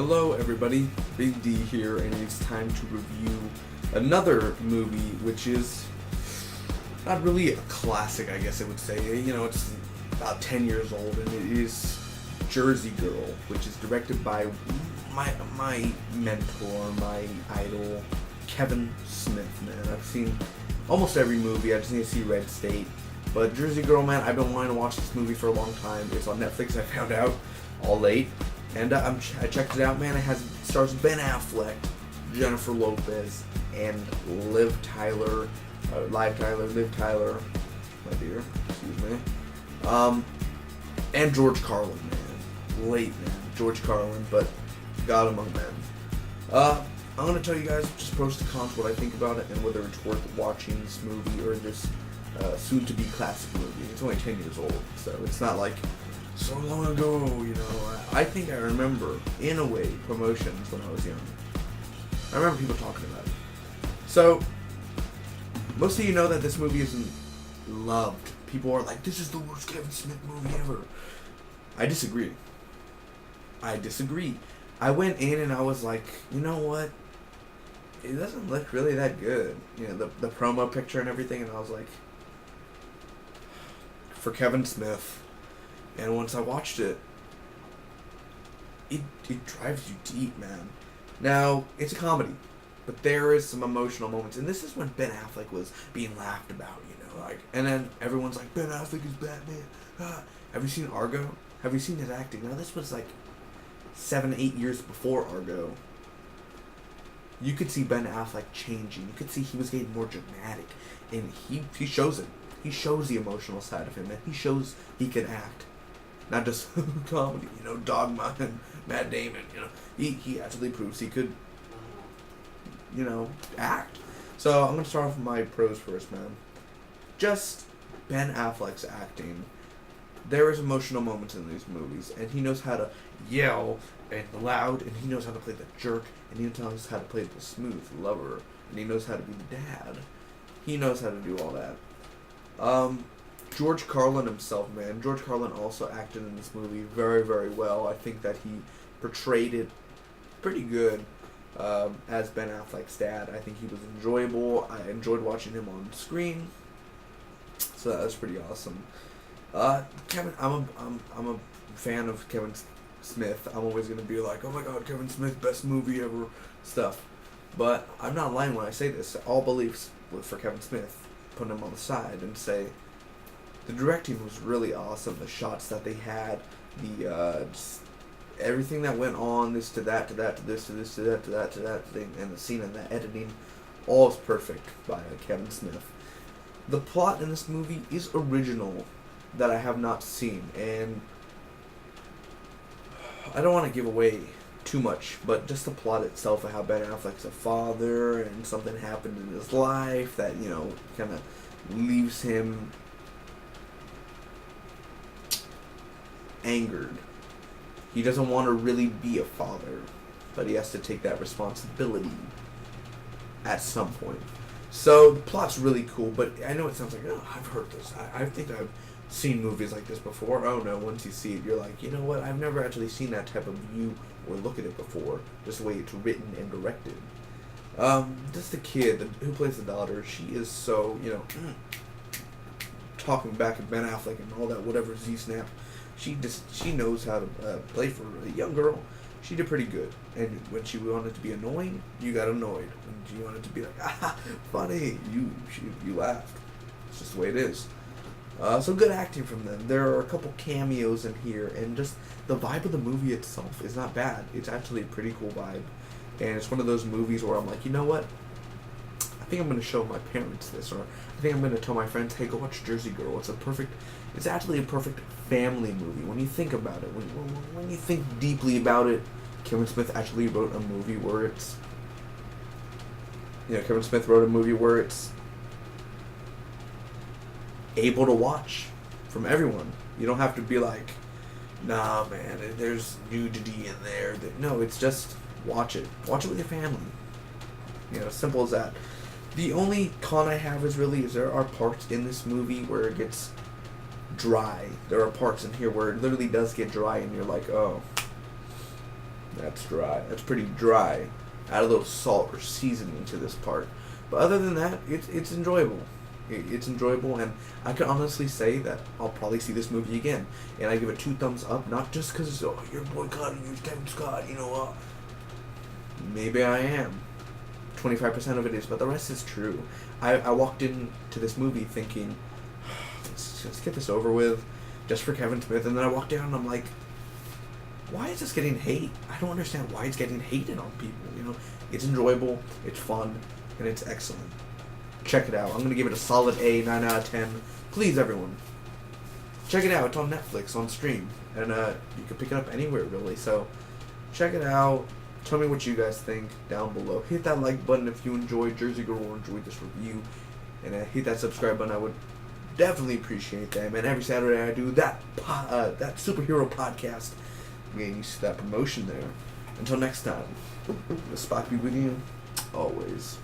Hello everybody, Big D here, and it's time to review another movie which is not really a classic, I guess I would say. You know, it's about 10 years old, and it is Jersey Girl, which is directed by my mentor, my idol, Kevin Smith, man. I've seen almost every movie. I just need to see Red State. But Jersey Girl, man, I've been wanting to watch this movie for a long time. It's on Netflix, I found out all late. And I checked it out, man. It stars Ben Affleck, Jennifer Lopez, and Liv Tyler, my dear, excuse me, and George Carlin, man, late man, George Carlin, but God among men. I'm gonna tell you guys just pros and cons, what I think about it, and whether it's worth watching this movie or this soon-to-be classic movie. It's only 10 years old, so it's not like so long ago, you know. I think I remember, in a way, promotions when I was young. I remember people talking about it. So, most of you know that this movie isn't loved. People are like, this is the worst Kevin Smith movie ever. I disagree. I went in and I was like, you know what? It doesn't look really that good. You know, the promo picture and everything, and I was like, for Kevin Smith. And once I watched it, it drives you deep, man. Now, it's a comedy, but there is some emotional moments, and this is when Ben Affleck was being laughed about, you know, like, and then everyone's like, Ben Affleck is Batman. Ah. Have you seen Argo? Have you seen his acting? Now, this was like 7-8 years before Argo. You could see Ben Affleck changing. You could see he was getting more dramatic, and he shows it. He shows the emotional side of him, and he shows he can act. Not just comedy, you know, Dogma and Matt Damon, you know. He actually proves he could, you know, act. So I'm going to start off with my pros first, man. Just Ben Affleck's acting. There is emotional moments in these movies, and he knows how to yell and loud, and he knows how to play the jerk, and he knows how to play the smooth lover, and he knows how to be the dad. He knows how to do all that. George Carlin himself, man. George Carlin also acted in this movie very, very well. I think that he portrayed it pretty good as Ben Affleck's dad. I think he was enjoyable. I enjoyed watching him on screen, so that was pretty awesome. Kevin, I'm a fan of Kevin Smith. I'm always gonna be like, oh my God, Kevin Smith, best movie ever, stuff. But I'm not lying when I say this. All beliefs for Kevin Smith, putting him on the side and say, the directing was really awesome. The shots that they had, just everything that went on, this to that to that to this to this to that to that to that thing, and the scene and the editing, all is perfect by Kevin Smith. The plot in this movie is original, that I have not seen, and I don't want to give away too much, but just the plot itself of how Ben Affleck's a father and something happened in his life that, you know, kind of leaves him angered. He doesn't want to really be a father, but he has to take that responsibility at some point. So the plot's really cool, but I know it sounds like, oh, I've heard this. I think I've seen movies like this before. Oh no, once you see it, you're like, you know what? I've never actually seen that type of view or look at it before. Just the way it's written and directed. Just the kid who plays the daughter, she is so, you know, talking back at Ben Affleck and all that, whatever Z-Snap. She knows how to play for a young girl. She did pretty good. And when she wanted to be annoying, you got annoyed. When she wanted to be like, ah, funny, you laughed. It's just the way it is. So good acting from them. There are a couple cameos in here, and just the vibe of the movie itself is not bad. It's actually a pretty cool vibe. And it's one of those movies where I'm like, you know what? I think I'm going to show my parents this, or I think I'm going to tell my friends, hey, go watch Jersey Girl. It's actually a perfect family movie when you think about it. When you think deeply about it, Kevin Smith actually wrote a movie where it's, you know, Kevin Smith wrote a movie where it's able to watch from everyone. You don't have to be like, nah, man, there's nudity in there. No, it's just watch it. Watch it with your family. You know, simple as that. The only con I have is there are parts in this movie where it gets dry. There are parts in here where it literally does get dry and you're like, oh, That's dry. That's pretty dry. Add a little salt or seasoning to this part. But other than that, it's enjoyable. It's enjoyable, and I can honestly say that I'll probably see this movie again. And I give it 2 thumbs up, not just because, oh, you're boycotting, you're Kevin Scott, you know, maybe I am. 25% of it is, but the rest is true. I walked into this movie thinking, let's get this over with, just for Kevin Smith, and then I walked out and I'm like, why is this getting hate? I don't understand why it's getting hated on people, you know? It's enjoyable, it's fun, and it's excellent. Check it out. I'm going to give it a solid A, 9 out of 10. Please, everyone. Check it out. It's on Netflix, on stream. And you can pick it up anywhere, really. So, check it out. Tell me what you guys think down below. Hit that like button if you enjoyed Jersey Girl or enjoyed this review. And hit that subscribe button. I would definitely appreciate that. And every Saturday I do that superhero podcast. I'm getting used to that promotion there. Until next time, the Spock be with you always.